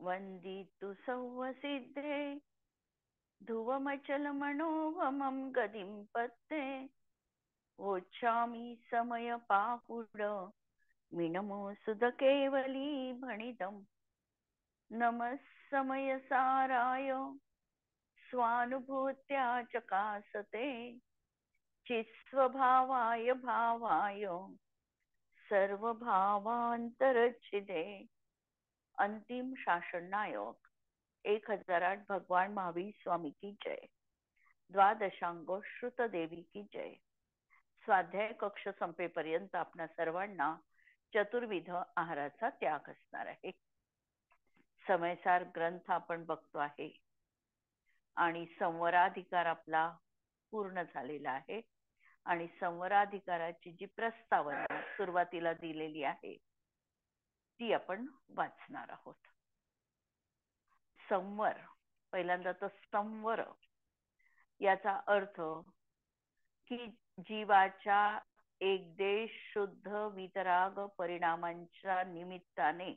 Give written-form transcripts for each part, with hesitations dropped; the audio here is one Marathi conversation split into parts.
वंदितु सौवसिद्धे ध्रुवमचलमनोहमं गदिं पत्ते वोच्छामि समयपाहुड मिनमोऽसुधकेवली भणितम् नमः समयसाराय स्वानुभूत्या चकासते चित्स्वभावाय भावाय सर्वभावांतरच्छिदे। अंतिम शासन नायक 1008 भगवान महावीर स्वामी की जय। द्वादशांगो श्रुत देवी की जय। स्वाध्याय कक्ष संपेपर्यंत आपणा सर्वांना चतुर्विध आहाराचा त्याग असणार आहे। समयसार ग्रंथ आपण बघतो आहे आणि संवराधिकार आपला पूर्ण झालेला आहे आणि संवराधिकाराची जी प्रस्तावना सुरुवातीला दिलेली आहे ती आपण वाचणार आहोत। संवर, पहिल्यांदा तर संवर याचा अर्थ की जीवाच्या एक देश शुद्ध वितराग परिणामांच्या निमित्ताने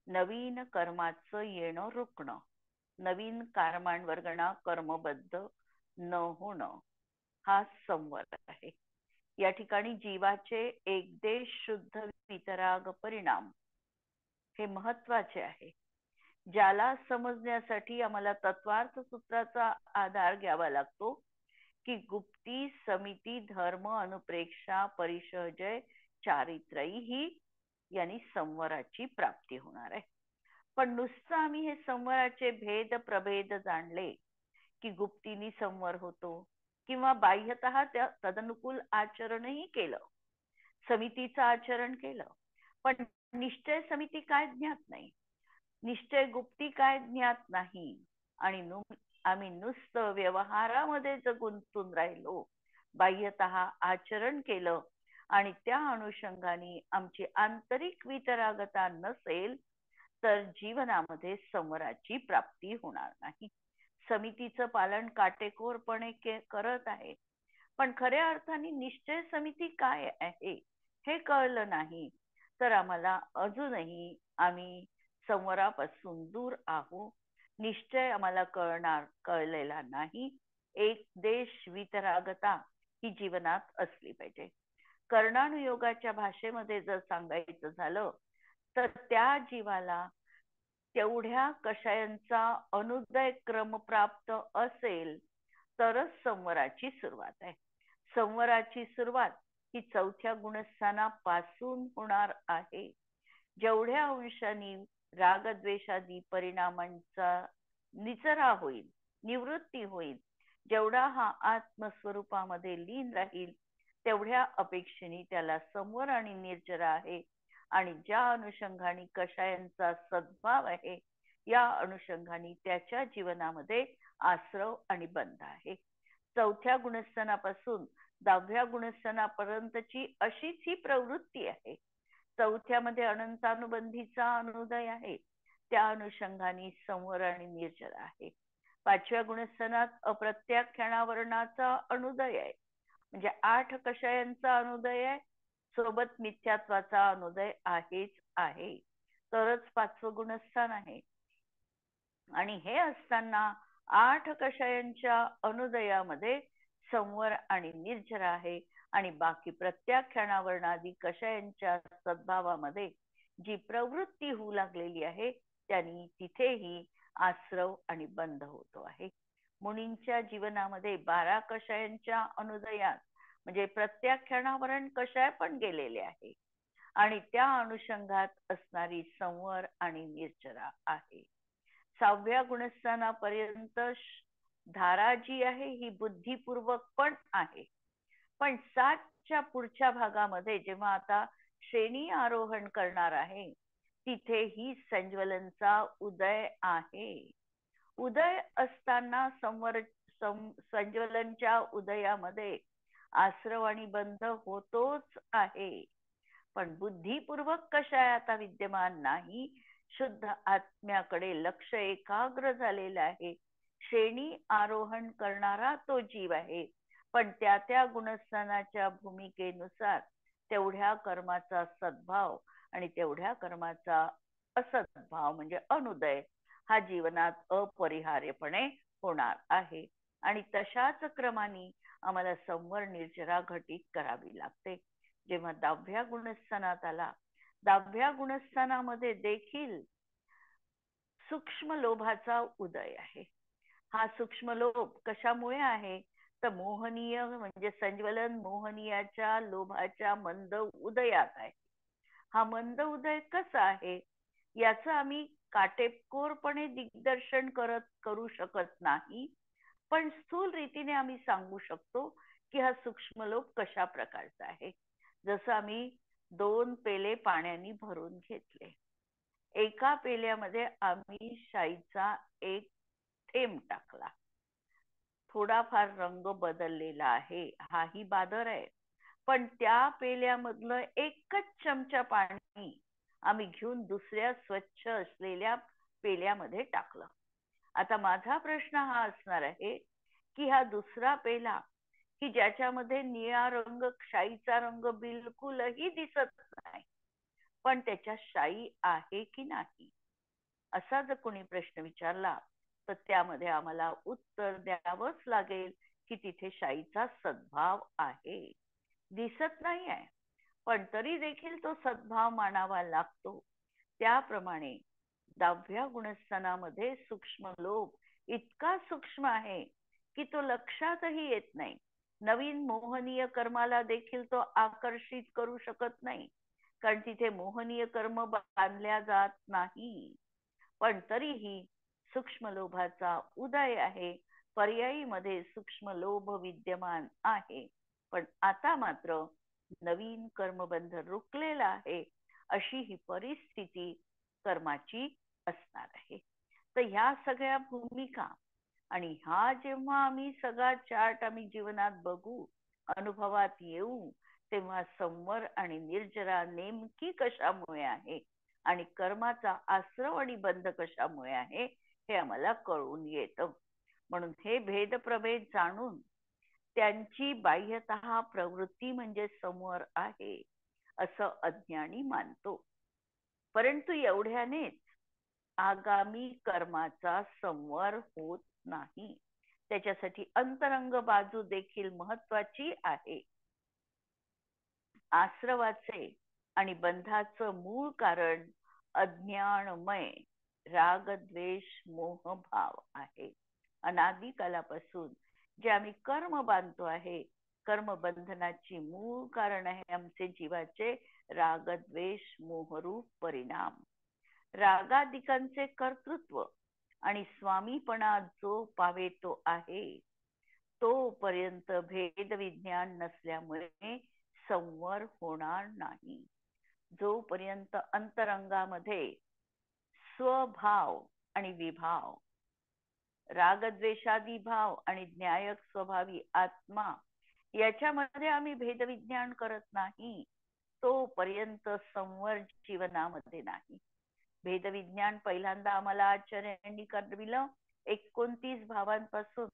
नवीन कर्माचं येणं रोखणं, नवीन कर्मांवरगणा कर्मबद्ध न होणं हा संवर आहे। या ठिकाणी जीवाचे एक देश शुद्ध वितराग परिणाम हे महत्वाचे आहे, ज्याला समजण्यासाठी आम्हाला तत्वार्थ सूत्राचा आधार घ्यावा लागतो की गुप्ती समिती धर्म अनुप्रेक्षा परिसहजय चारित्रयी ही यांनी संवराची प्राप्ती होणार आहे। पण नुसतं आम्ही हे संवराचे भेद प्रभेद जाणले की गुप्तीनी संवर होतो किंवा बाह्यतः त्या तदनुकूल आचरणही केलं, समितीचं आचरण केलं, पण निश्चय समिती काय ज्ञात नाही, निश्चय गुप्ती काय ज्ञात नाही आणि आम्ही नुसतं व्यवहारामध्ये गुंतून राहिलो, बाह्यतः आचरण केलं आणि त्या अनुषंगाने आमची आंतरिक वितरागता नसेल तर जीवनामध्ये संवराची प्राप्ती होणार नाही। समितीचं पालन काटेकोरपणे करत आहे, पण खऱ्या अर्थाने निश्चय समिती काय आहे हे कळलं नाही तर आम्हाला अजूनही आम्ही संवरापासून दूर आहोत। निश्चय आम्हाला कळलेला नाही। एक देश वितरागता ही जीवनात असली पाहिजे। कर्णानुयोगाच्या भाषेमध्ये जर सांगायचं झालं तर त्या जीवाला तेवढ्या कषायांचा अनुदय क्रम प्राप्त असेल तरच संवराची सुरुवात आहे। संवराची सुरुवात ही चौथ्या गुणस्थानापासून होणार आहे। जेवढ्या अंशाने रागद्वेषादी परिणामांचा निचरा होईल, निवृत्ती होईल, जेवढा हा आत्मस्वरूपामध्ये लीन राहील तेवढ्या अपेक्षेने त्याला संवर आणि निर्जरा आहे आणि ज्या अनुषंगाने कषायांचा सद्भाव आहे या अनुषंगाने त्याच्या जीवनामध्ये आश्रव आणि बंध आहे। चौथ्या गुणस्थानापासून 10व्या गुणस्थानापर्यंतची अशीच ही प्रवृत्ती आहे। चौथ्यामध्ये अनंतानुबंधीचा अनुदय आहे, त्या अनुषंगाने संवर आणि निर्जरा आहे। 5व्या गुणस्थानात अप्रत्याख्यानावरणाचा अनुदय आहे, म्हणजे 8 कषायांचा अनुदय आहे, सोबत मिथ्यात्वाचा अनुदय आहेच आहे, तरच 5वं गुणस्थान आहे। आणि हे असताना 8 कषायांच्या अनुदयामध्ये संवर आणि निर्जरा आहे आणि बाकी प्रत्याख्यानावरणादी कषायांच्या सद्भावामध्ये जी प्रवृत्ती होऊ लागलेली आहे त्यांनी तिथेही आश्रव आणि बंध होतो आहे। मुनींच्या जीवनामध्ये 12 कषायांच्या अनुदयात म्हणजे प्रत्याख्यानावरण कषाय पण गेलेले आहे आणि त्या अनुषंगात असणारी संवर आणि निर्जरा आहे। 6व्या गुणस्थानापर्यंत धारा जी आहे ही बुद्धिपूर्वक पण आहे, पण 7च्या पुढच्या भागामध्ये जेव्हा आता श्रेणी आरोहण करणार आहे तिथे ही संज्वलनचा उदय आहे। उदय असताना संज्वलनच्या उदयामध्ये आश्रव आणि बंध होतोच आहे, पण बुद्धिपूर्वक कषाय आता विद्यमान नाही। शुद्ध आत्म्याकडे लक्ष एकाग्र झालेलं आहे। श्रेणी आरोहण करणारा तो जीव आहे, पण त्या त्या गुणस्थानाच्या भूमिकेनुसार तेवढ्या कर्माचा सद्भाव आणि तेवढ्या कर्माचा असद्भाव म्हणजे अनुदय हा जीवनात अपरिहार्यपणे होणार आहे. आणि तशाच क्रमाने आम्हाला संवर निर्जरा घटित करावी लागते. जेव्हा 10व्या गुणस्थानात आला, 10व्या गुणस्थानामध्ये देखील सूक्ष्म लोभाचा उदय आहे. हा सूक्ष्म लोभ कशामुळे आहे? तर मोहनीय म्हणजे संज्वलन मोहनीयाच्या लोभाच्या मंद उदयात आहे. हा मंद उदय कसा आहे याचं आम्ही काटेकोरपणे दिग्दर्शन करू शकत नाही, पण स्थूल रीतीने आम्ही सांगू शकतो की हा सूक्ष्म लोभ कशा प्रकारचा आहे. जसं आम्ही 2 पेले पाण्याने भरून घेतले. एका पेल्यामध्ये आम्ही शाईचा एक थेंब टाकला. थोडाफार रंग बदललेला आहे, हाही बादर आहे, पण त्या पेल्यामधलं एकच चमचा पाणी आम्ही घेऊन दुसऱ्या स्वच्छ असलेल्या पेल्यामध्ये टाकलं. आता माझा प्रश्न हा असणार आहे की हा दुसरा पेला की ज्याच्यामध्ये निळा रंग शाईचा रंग बिलकुलही दिसत नाही, पण त्याच्यात शाई आहे की नाही, असा जर कोणी प्रश्न विचारला तर त्यामध्ये आम्हाला उत्तर द्यावंच लागेल की तिथे शाईचा सद्भाव आहे. दिसत नाही आहे, पण तरी देखील तो सद्भाव मानावा लागतो. त्याप्रमाणे 10व्या गुणस्थानामध्ये सूक्ष्म लोभ इतका सूक्ष्म आहे की तो लक्षातही येत नाही. नवीन मोहनीय कर्माला देखील तो आकर्षित करू शकत नाही, कारण तिथे मोहनीय कर्म बांधल्या जात नाही. पण तरीही सूक्ष्म लोभाचा उदय आहे. पर्यायी मध्ये सूक्ष्म लोभ विद्यमान आहे, पण आता मात्र नवीन कर्मबंध रुकलेला आहे, अशी ही परिस्थिती कर्माची असणार आहे. तर ह्या सगळ्या भूमिका आणि हा जेव्हा आम्ही सगळा चार्ट आम्ही जीवनात बघू, अनुभवात येऊ, तेव्हा संवर आणि निर्जरा नेमकी कशामुळे आहे आणि कर्माचा आश्रव आणि बंध कशामुळे आहे हे आम्हाला कळून येतं. म्हणून हे भेद प्रभेद जाणून त्यांची बाह्यतः प्रवृत्ती म्हणजे संवर आहे असं अज्ञानी मानतो. परंतु एवढ्यानेच आगामी कर्माचा संवर होत नाही. त्याच्यासाठी अंतरंग बाजू देखील महत्वाची आहे. आश्रवाचे आणि बंधाचं मूळ कारण अज्ञानमय राग द्वेष मोह भाव आहे. अनादी कालापासून जे आम्ही कर्म बांधतो आहे, कर्म बंधनाची मूळ कारण आहे आमचे जीवाचे राग द्वेष मोहरूप परिणाम. रागादिकांचे कर्तृत्व आणि स्वामीपणा जो पावेतो आहे, तोपर्यंत भेद विज्ञान नसल्यामुळे संवर होणार नाही. जोपर्यंत अंतरंगामध्ये स्वभाव आणि विभाव, रागद्वेषादी भाव आणि न्यायक स्वभावी आत्मा याच्यामध्ये आम्ही भेदविज्ञान करत नाही, तोपर्यंत संवर जीवनामध्ये नाही. भेदविज्ञान पहिल्यांदा आम्हाला आचार्यांनी करविलं 29 भावांपासून,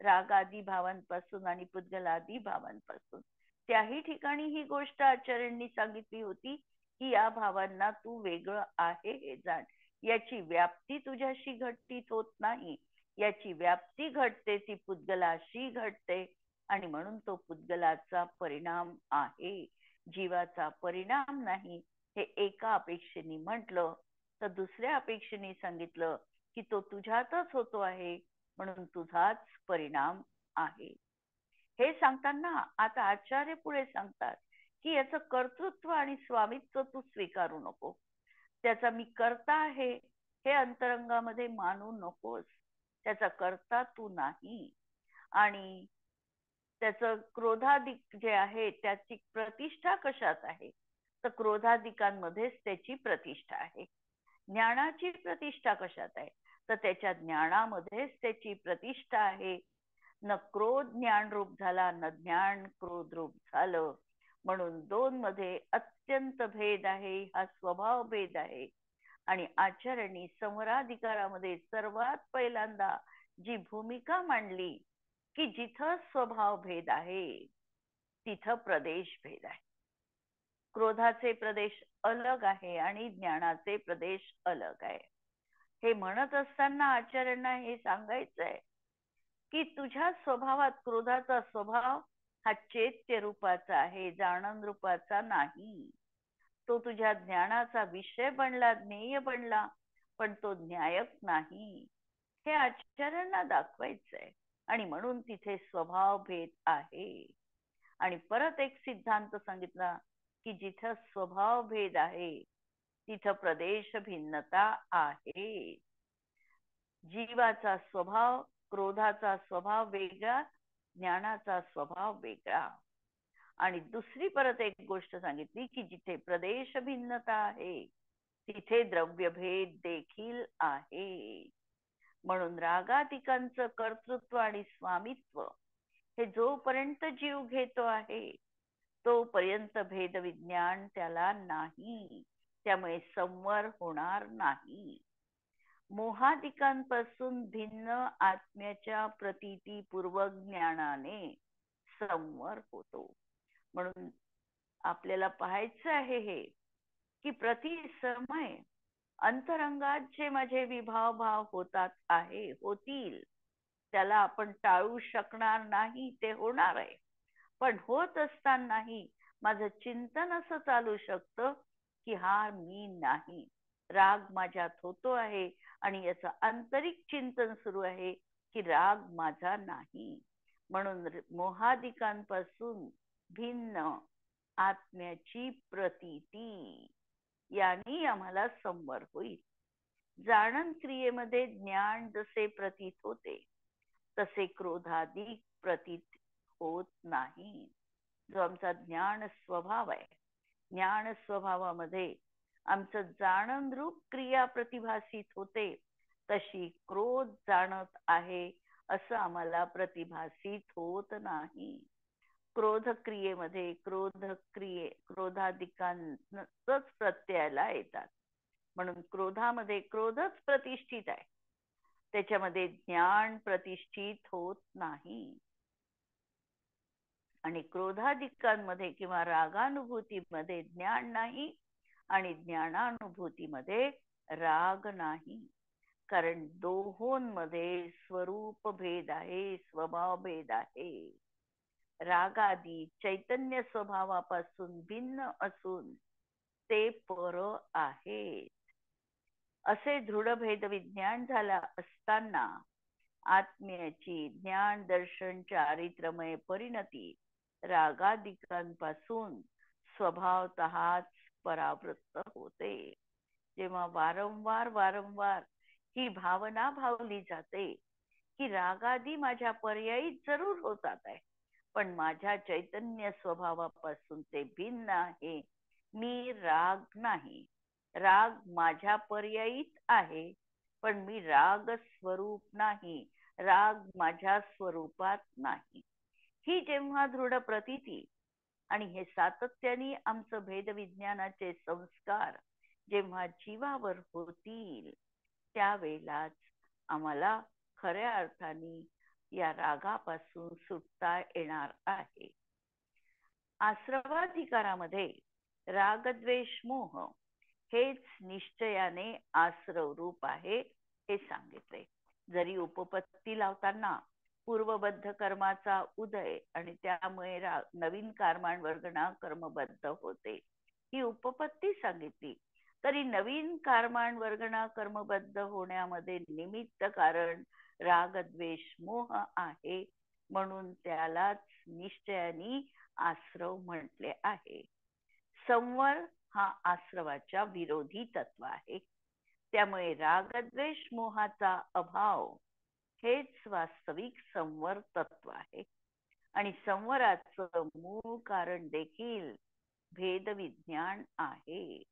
रागादी भावांपासून आणि पुद्गलादी भावांपासून. त्याही ठिकाणी ही गोष्ट आचार्यांनी सांगितली होती की या भावांना तू वेगळं आहे हे जाण. याची व्याप्ती तुझ्याशी घटित होत नाही, याची व्याप्ती घडते ती पुद्गलाशी घडते, आणि म्हणून तो पुद्गलाचा परिणाम आहे, जीवाचा परिणाम नाही. हे एका अपेक्षेने म्हटलं, तर दुसऱ्या अपेक्षेने सांगितलं की तो तुझ्यातच होतो आहे, म्हणून तुझाच परिणाम आहे. हे सांगताना आता आचार्य पुढे सांगतात की याचं कर्तृत्व आणि स्वामित्व तू स्वीकारू नको. त्याचा मी कर्ता आहे हे अंतरंगामध्ये मानू नकोस. त्याचा कर्ता तू नाही. आणि त्याचं क्रोधाधिक जे आहे त्याची प्रतिष्ठा कशात आहे, तर क्रोधाधिकांमध्येच त्याची प्रतिष्ठा आहे. ज्ञानाची प्रतिष्ठा कशात आहे, तर त्याच्या ज्ञानामध्येच त्याची प्रतिष्ठा आहे. न क्रोध ज्ञान रूप झाला, न ज्ञान क्रोध रूप झालं, म्हणून दोन मध्ये अत्यंत भेद आहे. हा स्वभाव भेद आहे. आणि आचार्यांनी संवराधिकारामध्ये सर्वात पहिल्यांदा जी भूमिका मांडली की जिथं स्वभाव भेद आहे तिथं प्रदेश भेद आहे. क्रोधाचे प्रदेश अलग आहे आणि ज्ञानाचे प्रदेश अलग आहे. हे म्हणत असताना आचार्यांना हे सांगायचंय की तुझ्या स्वभावात क्रोधाचा स्वभाव हा चैत्य रूपाचा आहे, जाणन रूपाचा नाही. तो तुझ्या ज्ञानाचा विषय बनला, ज्ञेय बनला, पण तो न्यायक नाही. हे आचार्यांना दाखवायचंय. आणि म्हणून तिथे स्वभाव भेद आहे. आणि परत एक सिद्धांत सांगितला की जिथं स्वभाव भेद आहे तिथं प्रदेश भिन्नता आहे. जीवाचा स्वभाव, क्रोधाचा स्वभाव वेगळा, ज्ञानाचा स्वभाव वेगळा. आणि दुसरी परत एक गोष्ट सांगितली की जिथे प्रदेश भिन्नता आहे तिथे द्रव्यभेद देखील आहे. म्हणून रागाधिकांचं कर्तृत्व आणि स्वामित्व हे जोपर्यंत जीव घेतो आहे तोपर्यंत भेद विज्ञान त्याला नाही. त्यामुळे संवर होणार नाही. मोहादिकांपासून भिन्न आत्म्याच्या प्रतीतीपूर्वक ज्ञानाने संवर होतो. म्हणून आपल्याला पाहायचं आहे हे की प्रति समय अंतरंगात जे माझे विभाव भाव होतील त्याला आपण टाळू शकणार नाही, ते होणार आहे. पण होत असतानाही माझं चिंतन असं चालू शकतं की हा मी नाही. राग माझ्यात होतो आहे आणि याचं आंतरिक चिंतन सुरू आहे की राग माझा नाही. म्हणून मोहादिकांपासून भिन्न आत्म्याची प्रतीती यांनी आम्हाला संवर होईल. जाणन क्रियेमध्ये ज्ञान जसे प्रतीत होते तसे क्रोधाधिक प्रतीत होत नाही. जो आमचा ज्ञान स्वभाव आहे, ज्ञान स्वभावामध्ये आमचं जाणन रूप क्रिया प्रतिभासित होते तशी क्रोध जाणत आहे असं आम्हाला प्रतिभासित होत नाही. क्रोध क्रियेमध्ये क्रोधाधिकांच प्रत्ययाला येतात. म्हणून क्रोधामध्ये क्रोधच प्रतिष्ठित आहे, त्याच्यामध्ये ज्ञान प्रतिष्ठित होत नाही. आणि क्रोधाधिकांमध्ये किंवा रागानुभूतीमध्ये ज्ञान नाही आणि ज्ञानानुभूतीमध्ये राग नाही. कारण दोहोंमध्ये स्वरूप भेद आहे, स्वभाव भेद आहे. रागादी चैतन्य स्वभावापासून भिन्न असून ते पर आहेत. असे दृढ भेद विज्ञान झाला असताना आत्म्याची ज्ञान दर्शन चारित्रमय परिणती रागादिकांपासून स्वभावतःच परावृत्त होते. जेव्हा वारंवार ही भावना भावली जाते की रागादी माझ्या पर्यायी जरूर होतात आहे, पण माझ्या चैतन्य स्वभावापासून ते भिन्न आहे. मी राग नाही. राग माझ्या पर्यायीच आहे, पण मी राग स्वरूप नाही. राग माझ्या स्वरूपात नाही. ही जेव्हा दृढ प्रतीती आणि हे सातत्याने आमचं भेद विज्ञानाचे संस्कार जेव्हा जीवावर होतील त्यावेळेलाच आम्हाला खऱ्या अर्थाने या रागापासून सुटता येणार आहे. आश्रवाधिकारामध्ये रागद्वेष मोह हेच निश्चयाने आश्रव रूप आहे हे सांगितले. जरी उपपत्ती लावताना पूर्वबद्ध कर्माचा उदय आणि त्यामुळे नवीन कर्मांवर्गणा कर्मबद्ध होते ही उपपत्ती सांगितली, तरी नवीन कर्मांवर्गणा कर्मबद्ध होण्यामध्ये निमित्त कारण रागद्वेष मोह आहे. म्हणून त्यालाच निश्चयाने आश्रव म्हटले आहे. संवर हा आश्रवाच्या विरोधी तत्व आहे. त्यामुळे रागद्वेष मोहाचा अभाव हेच वास्तविक संवर तत्व आहे. आणि संवराचं मूळ कारण देखील भेद विज्ञान आहे.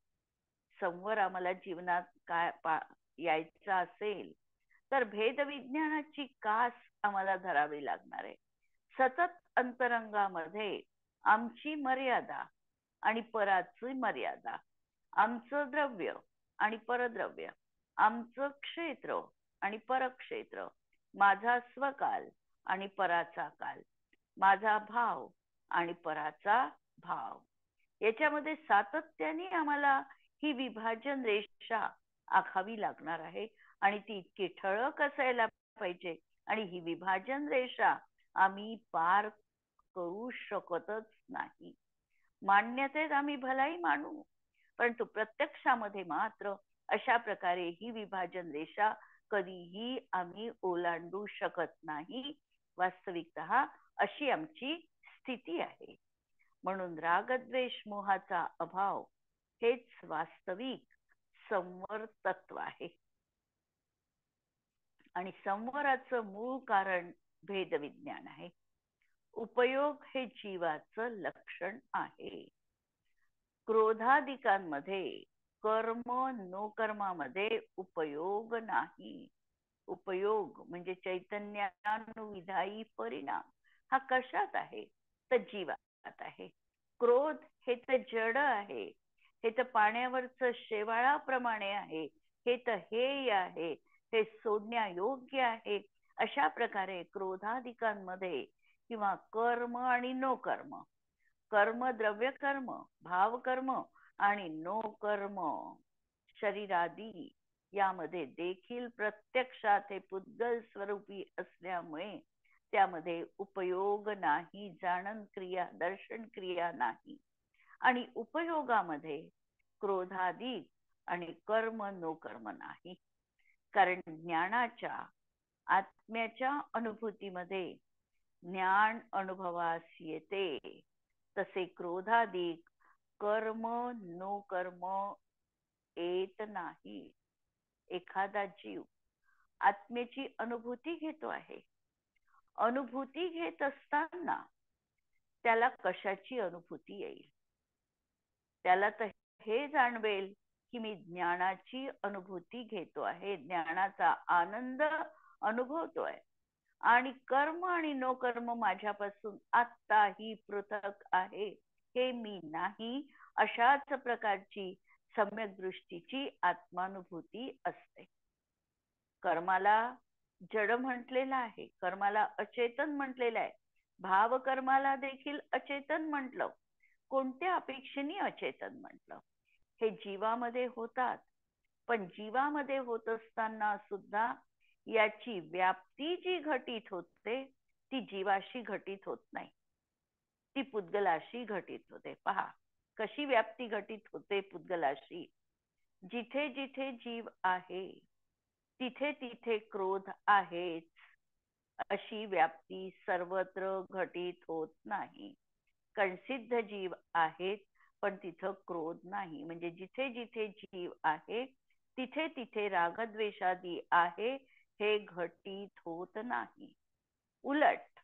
संवर आम्हाला जीवनात काय यायचं असेल तर भेद विज्ञानाची कास आम्हाला धरावी लागणार आहे. सतत अंतरंगामध्ये आमची मर्यादा आणि पराची मर्यादा, आमचं द्रव्य आणि परद्रव्य, आमचं क्षेत्र आणि परक्षेत्र, माझा स्वकाल आणि पराचा काल, माझा भाव आणि पराचा भाव, याच्यामध्ये सातत्याने आम्हाला ही विभाजन रेषा आखावी लागणार आहे आणि ती इतकी ठळक असायला पाहिजे आणि ही विभाजन रेषा आम्ही पार करू शकतच नाही. मान्यतेत आम्ही भलाई मानू, परंतु प्रत्यक्षामध्ये मात्र अशा प्रकारे ही विभाजन रेषा कधीही आम्ही ओलांडू शकत नाही. वास्तविकतः अशी आमची स्थिती आहे. म्हणून रागद्वेष मोहाचा अभाव हेच वास्तविक संवर तत्व आहे. आणि संवराचं मूळ कारण भेदविज्ञान आहे. उपयोग हे जीवाचं लक्षण आहे. क्रोधादिकांमध्ये कर्म नो कर्मामध्ये उपयोग नाही. उपयोग म्हणजे चैतन्यानुविधायी परिणाम हा कशात आहे? तर जीवात आहे. क्रोध हे तर जड आहे, हे तर पाण्यावरच शेवाळाप्रमाणे आहे, हे तर हेय आहे, हे सोडण्यायोग्य आहे. अशा प्रकारे क्रोधादिकांमध्ये किंवा कर्म आणि नो कर्म, कर्म द्रव्य कर्म, भाव कर्म आणि नो कर्म शरीरादी यामध्ये देखील प्रत्यक्षात हे पुद्गल स्वरूपी असल्यामुळे त्यामध्ये उपयोग नाही, जाणन क्रिया दर्शन क्रिया नाही. आणि उपयोगामध्ये क्रोधादी आणि कर्म नो कर्म नाही. कारण ज्ञानाच्या आत्म्याच्या अनुभूतीमध्ये ज्ञान अनुभवास येते, तसे क्रोधाधिक कर्म नो कर्म येत नाही. एखादा जीव आत्म्याची अनुभूती घेतो आहे. अनुभूती घेत असताना त्याला कशाची अनुभूती येईल? त्याला तर हे जाणवेल की मी ज्ञानाची अनुभूती घेतो आहे, ज्ञानाचा आनंद अनुभवतोय आणि कर्म आणि नो कर्म माझ्यापासून आत्ताही पृथक आहे हे मी नाही, अशाच प्रकारची सम्यक दृष्टीची आत्मानुभूती असते. कर्माला जड म्हटलेलं आहे, कर्माला अचेतन म्हटलेलं आहे, भाव कर्माला देखील अचेतन म्हटलं. कोणत्या अपेक्षेने अचेतन म्हटलं? हे जीवामध्ये होतात, पण जीवामध्ये होत असताना सुद्धा याची व्याप्ती जी घटित होते ती जीवाशी घटित होत नाही, ती पुद्गलाशी घटित होते. पहा कशी व्याप्ती घटित होते पुद्गलाशी. जिथे जिथे जीव आहे तिथे तिथे क्रोध आहेच, अशी व्याप्ती सर्वत्र घटित होत नाही. कारण सिद्ध जीव आहेत पण तिथं क्रोध नाही. म्हणजे जिथे जिथे जीव आहे तिथे तिथे रागद्वेषादी आहे हे घटित होत नाही. उलट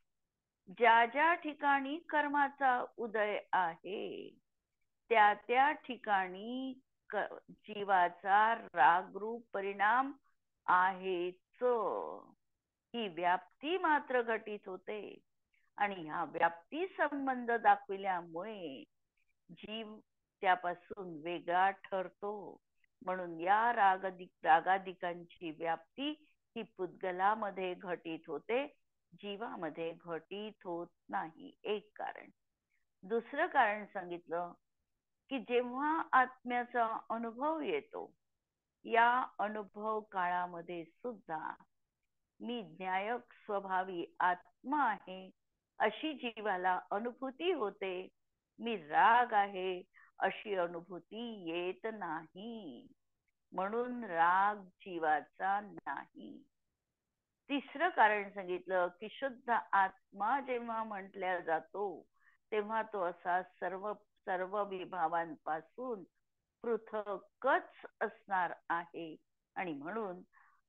ज्या ज्या ठिकाणी कर्माचा उदय आहे त्या त्या ठिकाणी जीवाचा रागरूप परिणाम आहेच. ही व्याप्ती मात्र घटित होते आणि ह्या व्याप्ती संबंध दाखविल्यामुळे जीव त्यापासून वेगळा ठरतो. म्हणून या रागादिकांची व्याप्ती ही पुद्गलामध्ये घटित होते, जीवामध्ये घटित होत नाही. एक कारण. दुसरं कारण सांगितलं की जेव्हा आत्म्याचा अनुभव येतो या अनुभव काळामध्ये सुद्धा मी ज्ञायक स्वभावी आत्मा आहे अशी जीवाला अनुभूती होते, मी राग आहे अशी अनुभूती येत नाही. म्हणून राग जीवाचा नाही. तिसरं कारण सांगितलं की शुद्ध आत्मा जेव्हा म्हटल्या जातो तेव्हा तो असा सर्व सर्व विभावांपासून पृथकच असणार आहे आणि म्हणून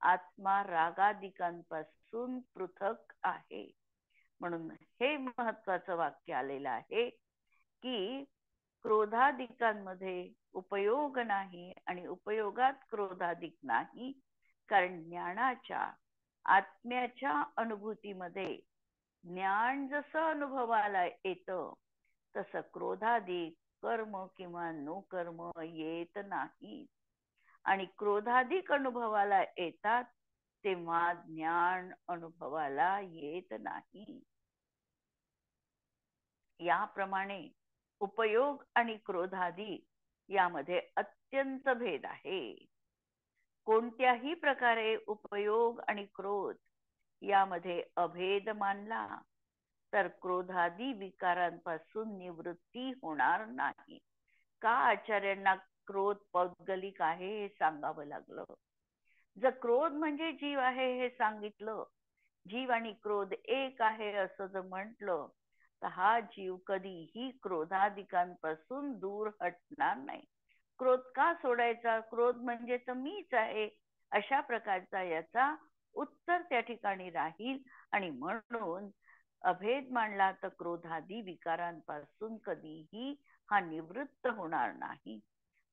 आत्मा रागादिकांपासून पृथक आहे. म्हणून हे महत्वाचं वाक्य आलेलं आहे की क्रोधादिकांमध्ये उपयोग नाही आणि उपयोगात क्रोधादिक नाही. कारण ज्ञानाच्या आत्म्याच्या अनुभूतीमध्ये ज्ञान जसं अनुभवाला येतं तसं क्रोधादिक कर्म किंवा नो कर्म येत नाही. आणि क्रोधादिक अनुभवाला येतात तेव्हा ज्ञान अनुभवाला येत नाही. याप्रमाणे उपयोग आणि क्रोधादी यामध्ये अत्यंत भेद आहे. कोणत्याही प्रकारे उपयोग आणि क्रोध यामध्ये अभेद मानला तर क्रोधादी विकारांपासून निवृत्ती होणार नाही. का आचार्यांना क्रोध पौद्गलिक आहे हे सांगावं लागलं? जर क्रोध म्हणजे जीव आहे हे सांगितलं, जीव आणि क्रोध एक आहे असं जर म्हटलं, तर हा जीव कधीही क्रोधाधिकांपासून दूर हटणार नाही. क्रोध का सोडायचा? क्रोध म्हणजे तर मीच आहे अशा प्रकारचा याचा उत्तर त्या ठिकाणी राहील. आणि म्हणून अभेद मांडला तर क्रोधादी विकारांपासून कधीही हा निवृत्त होणार नाही.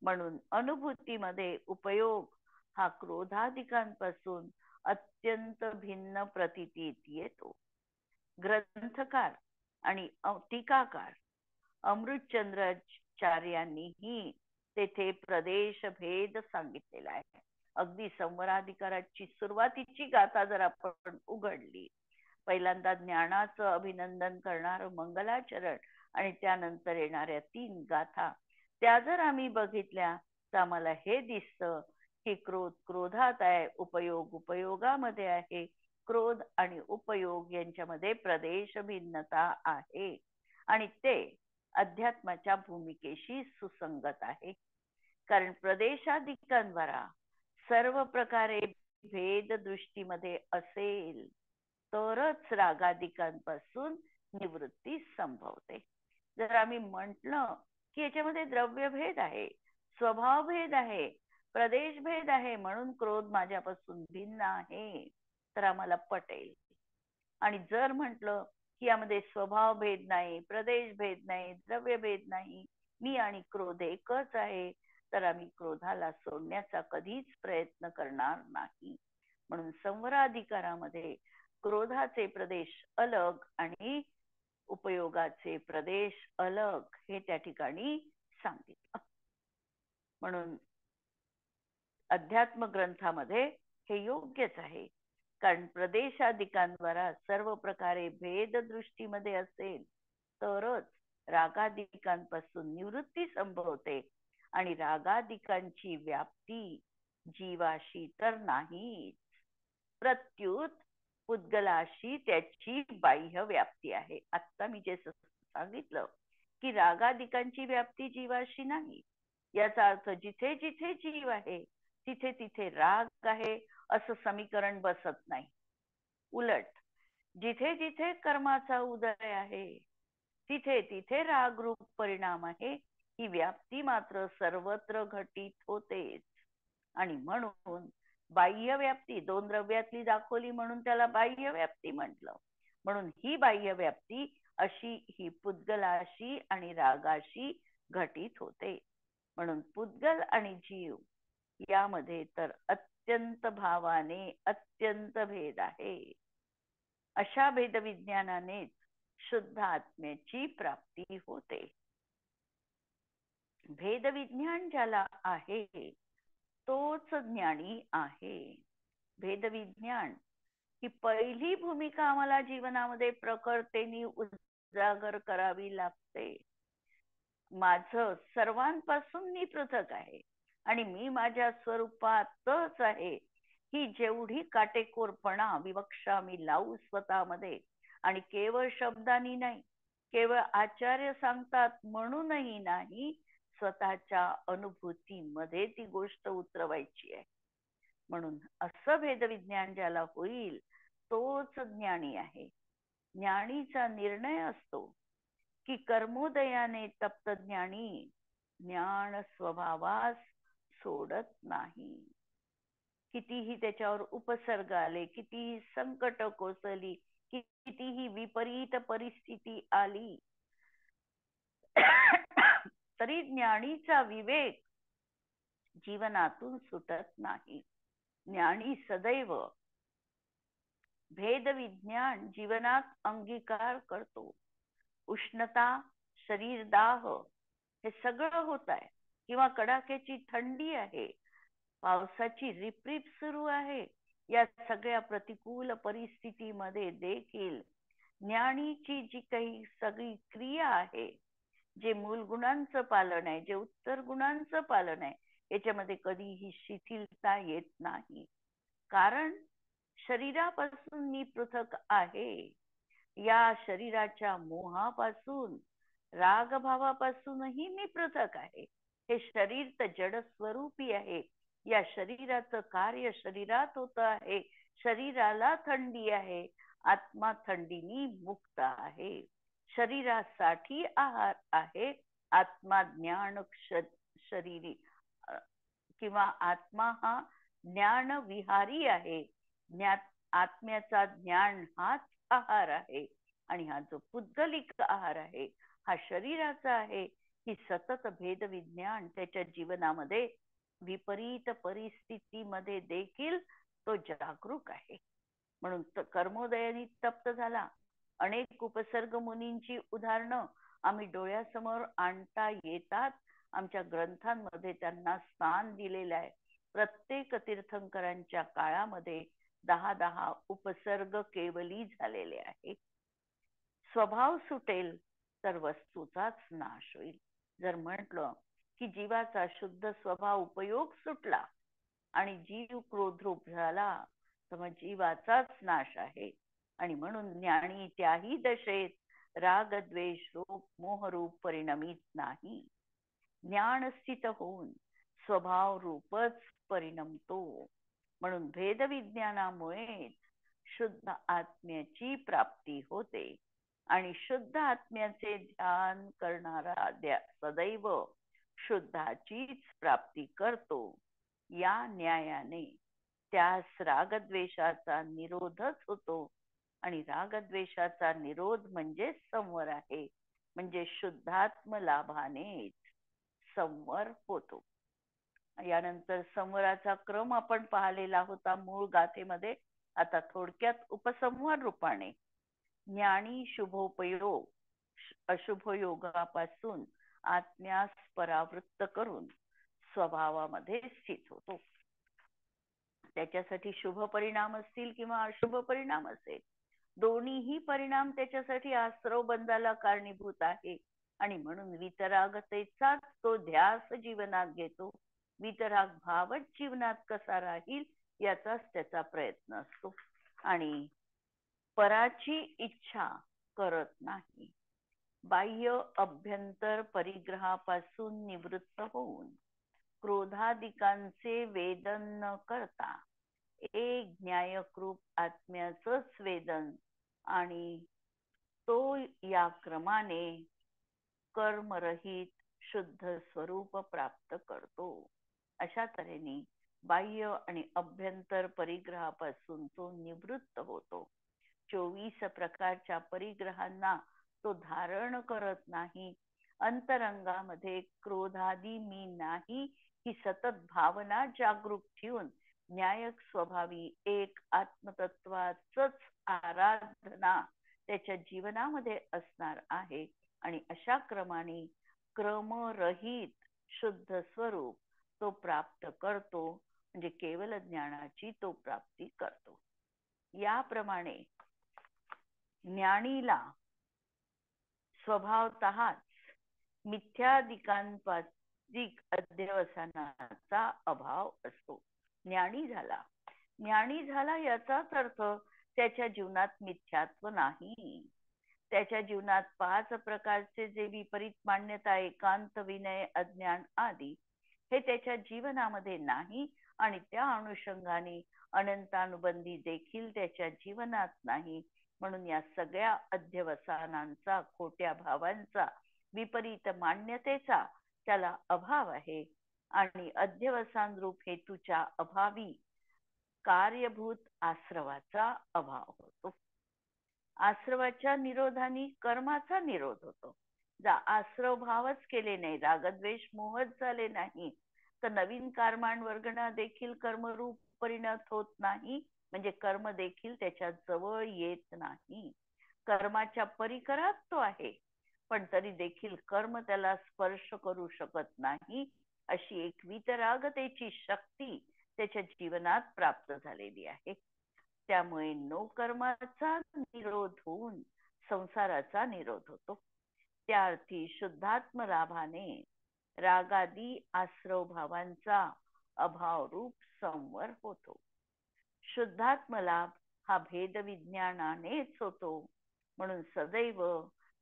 म्हणून अनुभूतीमध्ये उपयोग हा क्रोधाधिकांपासून अत्यंत भिन्न प्रतीतीत येतो. ग्रंथकार आणि टीकाकार अमृतचंद्राचार्यांनीही तेथे प्रदेश भेद सांगितलेला आहे. अगदी संवराधिकाराची सुरुवातीची गाथा जर आपण उघडली, पहिल्यांदा ज्ञानाचं अभिनंदन करणार मंगलाचरण आणि त्यानंतर येणाऱ्या 3 गाथा त्या जर आम्ही बघितल्या तर आम्हाला हे दिसतं की क्रोध क्रोधात आहे, उपयोग उपयोगामध्ये आहे, क्रोध आणि उपयोग यांच्यामध्ये प्रदेश भिन्नता आहे आणि ते अध्यात्माच्या भूमिकेशी सुसंगत आहे. कारण प्रदेशाधिकांद्वारा सर्व प्रकारे भेद दृष्टीमध्ये असेल तरच रागाधिकांपासून निवृत्ती संभवते. जर आम्ही म्हटलं की याच्यामध्ये द्रव्यभेद आहे, स्वभावभेद आहे, प्रदेशभेद आहे, म्हणून क्रोध माझ्यापासून भिन्न आहे, तर आम्हाला पटेल. आणि जर म्हटलं की यामध्ये स्वभावभेद नाही, प्रदेशभेद नाही, द्रव्यभेद नाही, मी आणि क्रोध एकच आहे, तर आम्ही क्रोधाला सोडण्याचा कधीच प्रयत्न करणार नाही. म्हणून संवराधिकारामध्ये क्रोधाचे प्रदेश अलग आणि उपयोगाचे प्रदेश अलग हे त्या ठिकाणी सांगितलं. म्हणून अध्यात्म ग्रंथामध्ये हे योग्यच आहे. कारण प्रदेशाधिकांद्वारा सर्व प्रकारे भेद दृष्टीमध्ये असेल तरच रागाधिकांपासून निवृत्ती संभवते आणि रागाधिकांची व्याप्ती जीवाशी तर नाही, प्रत्युत पुद्गलाशी त्याची बाह्य व्याप्ती आहे. आता मी जे सांगितलं की रागाधिकांची व्याप्ती जीवाशी नाही, याचा अर्थ जिथे जिथे जीव आहे तिथे तिथे राग आहे असं समीकरण बसत नाही. उलट जिथे जिथे कर्माचा उदय आहे तिथे तिथे राग रूप परिणाम आहे, ही व्याप्ती मात्र सर्वत्र घटित होतेच. आणि म्हणून बाह्य व्याप्ती 2 द्रव्यातली दाखवली म्हणून त्याला बाह्य व्याप्ती म्हटलं. म्हणून ही बाह्य व्याप्ती अशी ही पुद्गलाशी आणि रागाशी घटित होते. म्हणून पुद्गल आणि जीव यामध्ये तर अत्यंत भावाने अत्यंत भेद आहे. अशा भेद विज्ञानानेच शुद्ध आत्म्याची प्राप्ती होते. भेद विज्ञान ज्याला आहे तोच ज्ञानी आहे. भेद विज्ञान ही पहिली भूमिका आम्हाला जीवनामध्ये प्रखरतेने उजागर करावी लागते. माझं सर्वांपासून मी पृथक आहे आणि मी माझ्या स्वरूपातच आहे, ही जेवढी काटेकोरपणा विवक्षा मी लावू स्वतःमध्ये, आणि केवळ शब्दांनी नाही, केवळ आचार्य सांगतात म्हणूनही नाही, स्वतःच्या अनुभूतीमध्ये ती गोष्ट उतरवायची आहे. म्हणून असं भेदविज्ञान ज्याला होईल तोच ज्ञानी आहे. ज्ञानीचा निर्णय असतो की कर्मोदयाने तप्त ज्ञानी ज्ञान स्वभावास सोडत नाही. कितीही त्याच्यावर उपसर्ग आले, कितीही संकट कोसळली, कितीही विपरीत परिस्थिती आली, तरी ज्ञानीचा विवेक जीवनातून सुटत नाही. ज्ञानी सदैव भेद विज्ञान जीवनात अंगीकार करतो. उष्णता, शरीर दाह हे सगळं होत आहे, किंवा कडाक्याची थंडी आहे, पावसाची रिपरिप सुरू आहे, या सगळ्या प्रतिकूल परिस्थितीमध्ये देखील ज्ञानीची जी काही सगळी क्रिया आहे जे मूल गुणांचं पालन आहे, जे उत्तर गुणांचं पालन आहे, याच्यामध्ये कधीही शिथिलता येत नाही. कारण शरीरापासून मी पृथक आहे. या शरीराच्या मोहापासून, रागभावापासूनही मी पृथक आहे. हे शरीर तर जड स्वरूपी आहे. या शरीराचं कार्य शरीरात होत आहे. शरीराला थंडी आहे, आत्मा थंडीनी मुक्त आहे. शरीरासाठी आहार आहे, आत्मा ज्ञान शरीरी किंवा आत्मा हा ज्ञान विहारी आहे. आत्म्याचा ज्ञान हाच आहार आहे. आणि हा जो पुद्गलिक आहार आहे हा शरीराचा आहे. ही सतत भेद विज्ञान त्याच्या जीवनामध्ये विपरीत परिस्थितीमध्ये देखील तो जागरूक आहे. म्हणून कर्मोदयानी तप्त झाला. अनेक उपसर्ग मुनींची उदाहरणं आम्ही डोळ्यासमोर आणता येतात. आमच्या ग्रंथांमध्ये त्यांना स्थान दिलेलं आहे. प्रत्येक तीर्थंकरांच्या काळामध्ये 10 उपसर्ग केवली झालेले आहे. स्वभाव सुटेल तर वस्तूचाच नाश होईल. जर म्हटलं की जीवाचा शुद्ध स्वभाव उपयोग सुटला आणि जीव क्रोधरूप झाला तर मग जीवाचाच नाश आहे. आणि म्हणून ज्ञानी त्याही दशेत राग द्वेष रूप मोहरूप परिणमित नाही. ज्ञान स्थित होऊन स्वभाव रूपच परिणमतो. म्हणून भेद विज्ञानामुळे शुद्ध आत्म्याची प्राप्ती होते. आणि शुद्ध आत्म्याचे ध्यान करणारा सदैव शुद्धाचीच प्राप्ती करतो. या न्यायाने त्यास रागद्वेषाचा निरोधच होतो. आणि रागद्वेषाचा निरोध म्हणजे संवर आहे. म्हणजे शुद्धात्म लाभाने संवर होतो. यानंतर संवराचा क्रम आपण पाहिलेला होता मूळ गाथेमध्ये. आता थोडक्यात उपसंहार रूपाने ज्ञानी शुभोपयोग अशुभयोगापासून आत्म्यास परावृत्त करून स्वभावामध्ये स्थित होतो. त्याच्यासाठी शुभ परिणाम असतील किंवा अशुभ परिणाम असेल, दोन्हीही परिणाम त्याच्यासाठी आश्रव बंधाला कारणीभूत आहे. आणि म्हणून वितरागतेचाच तो ध्यास जीवनात घेतो. वितराग भावच जीवनात कसा राहील याचाच त्याचा प्रयत्न असतो. आणि पराची इच्छा करत नाही. बाह्य अभ्यंतर परिग्रहापासून निवृत्त होऊन क्रोधादिकांचे वेदन न करता एक न्यायकृप आत्म्याचंच वेदन आणि तो या क्रमाने कर्मरहित शुद्ध स्वरूप प्राप्त करतो. अशा तऱ्हेने बाह्य आणि अभ्यंतर परिग्रहापासून तो निवृत्त होतो. 24 प्रकारच्या परिग्रहांना तो धारण करत नाही. अंतरंगामध्ये क्रोधादी मी नाही ही सतत भावना जागरूक ठेवून न्यायक स्वभावी एक आत्मतत्वाचंच आराधना त्याच्या जीवनामध्ये असणार आहे. आणि अशा क्रमाने क्रमरहित शुद्ध स्वरूप तो प्राप्त करतो. म्हणजे केवल ज्ञानाची तो प्राप्ती करतो. याप्रमाणे ज्ञानीला स्वभावतःच मिथ्यादिकांपासिक अध्यवसानाचा अभाव असतो. ज्ञानी झाला याचाच अर्थ त्याच्या जीवनात मिथ्यात्व नाही. त्याच्या जीवनात 5 प्रकारचे जे विपरीत मान्यता, एकांत, विनय, अज्ञान आदी हे त्याच्या जीवनामध्ये नाही. आणि त्या अनुषंगाने अनंतानुबंधी देखील त्याच्या जीवनात नाही. म्हणून या सगळ्या अध्यवसानांचा, खोट्या भावांचा, विपरीत मान्यतेचा त्याला अभाव आहे. आणि अध्यवसान रूप हेतूच्या अभावी कार्यभूत आश्रवाचा अभाव होतो. आश्रवाच्या निरोधाने कर्माचा निरोध होतो. जर आश्रव भावच केले नाही, रागद्वेष मोहच झाले नाही, तर नवीन कर्मांवर्गणा देखील कर्मरूप परिणत होत नाही. म्हणजे कर्म देखील त्याच्या जवळ येत नाही. कर्माच्या परिकरात तो आहे, पण तरी देखील कर्म त्याला स्पर्श करू शकत नाही. अशी एक वितरागतेची शक्ती त्याच्या जीवनात प्राप्त झालेली आहे. त्यामुळे नो कर्माचा निरोध होऊन संसाराचा निरोध होतो. त्या अर्थी शुद्धात्म लाभाने रागादी आश्रव भावांचा अभाव रूप संवर होतो. शुद्धात्म लाभ हा भेद विज्ञानानेच होतो, म्हणून सदैव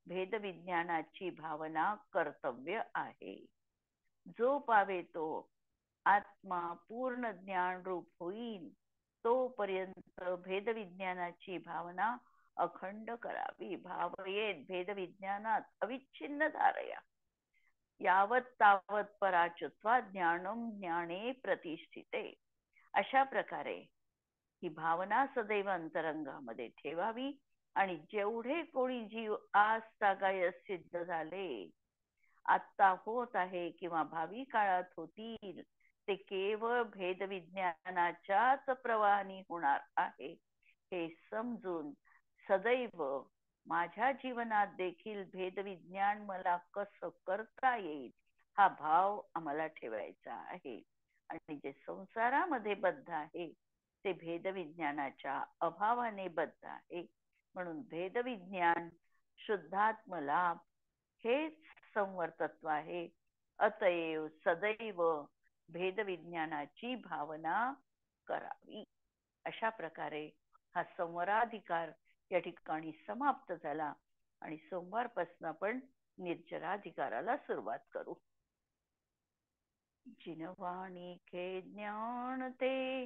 भेद विज्ञानाची भावना कर्तव्य आहे. जो पावे तो आत्मा पूर्ण ज्ञान रूप होईल, तोपर्यंत भेद विज्ञानाची भावना अखंड करावी. भावयेत भेद विज्ञानात अविच्छिन्न धारया, यावत तावत पराच्युत्वा ज्ञानम ज्ञाने प्रतिष्ठिते. अशा प्रकारे ही भावना सदैव अंतरंगामध्ये ठेवावी आणि जेवढे कोणी जीव आज तागायत सिद्ध झाले, आत्ता होत आहे किंवा भावी काळात होतील, ते केवळ भेद विज्ञानाच्याच प्रवाहाने होणार आहे हे समजून सदैव माझ्या जीवनात देखील भेद विज्ञान मला कसं करता येईल हा भाव आम्हाला ठेवायचा आहे. आणि जे संसारामध्ये बद्ध आहे ते भेद विज्ञानाच्या अभावाने बद्ध आहे. म्हणून भेद विज्ञान शुद्धात्म लाभ हेच संवर तत्व आहे. अतएव सदैव भेद विज्ञानाची भावना करावी. अशा प्रकारे हा संवराधिकार या ठिकाणी समाप्त झाला आणि सोमवारपासून आपण निर्जराधिकाराला सुरुवात करू. जिनवाणी के ज्ञान ते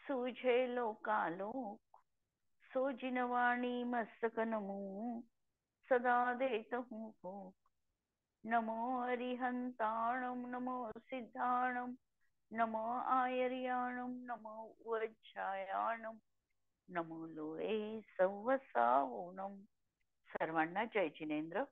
सूझे लोकालोक, सो जिनवाणी मस्तक नमो सदा देत हूँ भोग. नमो अरिहंताणम नमो सिद्धाणम नमो आयर्याणम नमो वज्रायाणम नमो लोये सवसावनम. सर्वांना जय जिनेंद्र.